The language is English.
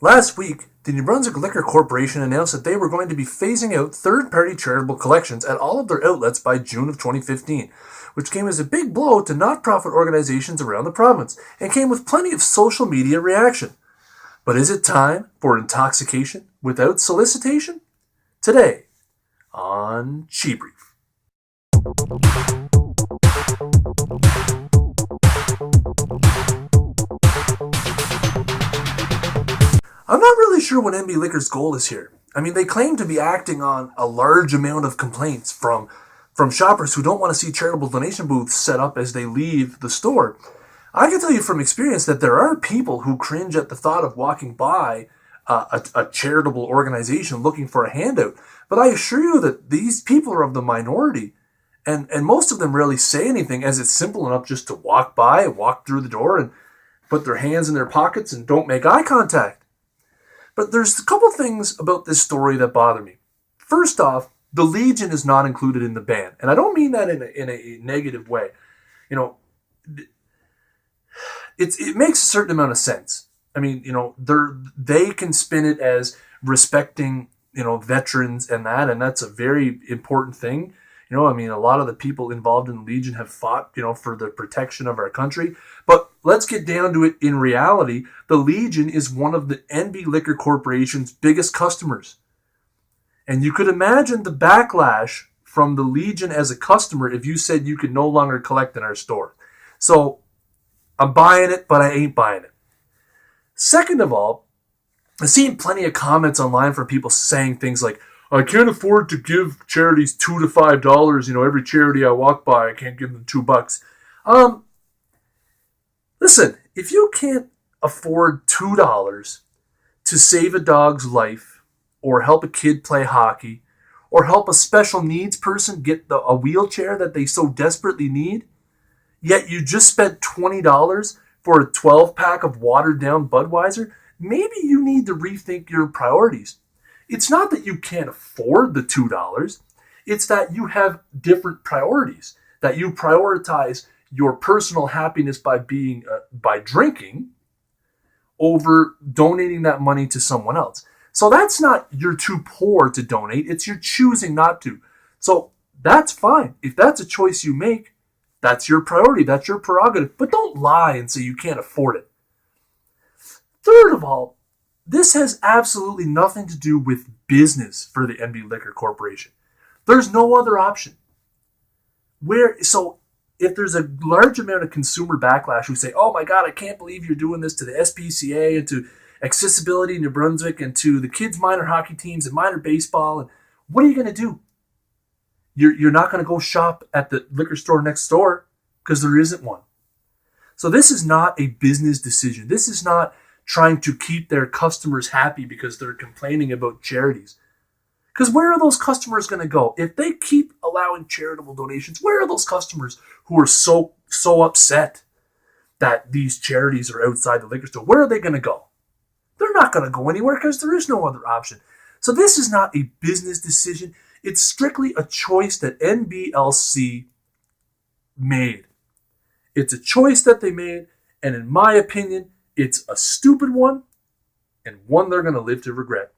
Last week, the New Brunswick Liquor Corporation announced that they were going to be phasing out third-party charitable collections at all of their outlets by June of 2015, which came as a big blow to not-profit organizations around the province and came with plenty of social media reaction. But is it time for intoxication without solicitation? Today on ChiBrief. I'm not really sure what NB Liquor's goal is here. I mean, they claim to be acting on a large amount of complaints from shoppers who don't want to see charitable donation booths set up as they leave the store. I can tell you from experience that there are people who cringe at the thought of walking by a charitable organization looking for a handout. But I assure you that these people are of the minority, and most of them rarely say anything, as it's simple enough just to walk by, walk through the door, and put their hands in their pockets and don't make eye contact. But there's a couple things about this story that bother me. First off, the Legion is not included in the ban. And I don't mean that in a negative way. You know, it makes a certain amount of sense. I mean, you know, they can spin it as respecting, you know, veterans and that's a very important thing. You know, I mean, a lot of the people involved in the Legion have fought, you know, for the protection of our country. But let's get down to it. In reality, the Legion is one of the NB Liquor Corporation's biggest customers. And you could imagine the backlash from the Legion as a customer if you said you could no longer collect in our store. So I'm buying it, but I ain't buying it. Second of all, I've seen plenty of comments online from people saying things like, I can't afford to give charities $2 to $5. You know, every charity I walk by, I can't give them $2. Listen, if you can't afford $2 to save a dog's life, or help a kid play hockey, or help a special needs person get a wheelchair that they so desperately need, yet you just spent $20 for a 12-pack of watered-down Budweiser, maybe you need to rethink your priorities. It's not that you can't afford the $2. It's that you have different priorities, that you prioritize your personal happiness by drinking over donating that money to someone else. So that's not you're too poor to donate. It's you're choosing not to. So that's fine. If that's a choice you make, that's your priority. That's your prerogative. But don't lie and say you can't afford it. Third of all, this has absolutely nothing to do with business for the NB Liquor Corporation. There's no other option. So if there's a large amount of consumer backlash who say, oh my God, I can't believe you're doing this to the SPCA and to Accessibility in New Brunswick and to the kids' minor hockey teams and minor baseball, and what are you going to do? You're not going to go shop at the liquor store next door because there isn't one. So this is not a business decision. This is not trying to keep their customers happy because they're complaining about charities. Because where are those customers going to go? If they keep allowing charitable donations, where are those customers who are so upset that these charities are outside the liquor store? Where are they going to go? They're not going to go anywhere because there is no other option. So this is not a business decision. It's strictly a choice that NBLC made. It's a choice that they made, and in my opinion, it's a stupid one, and one they're going to live to regret.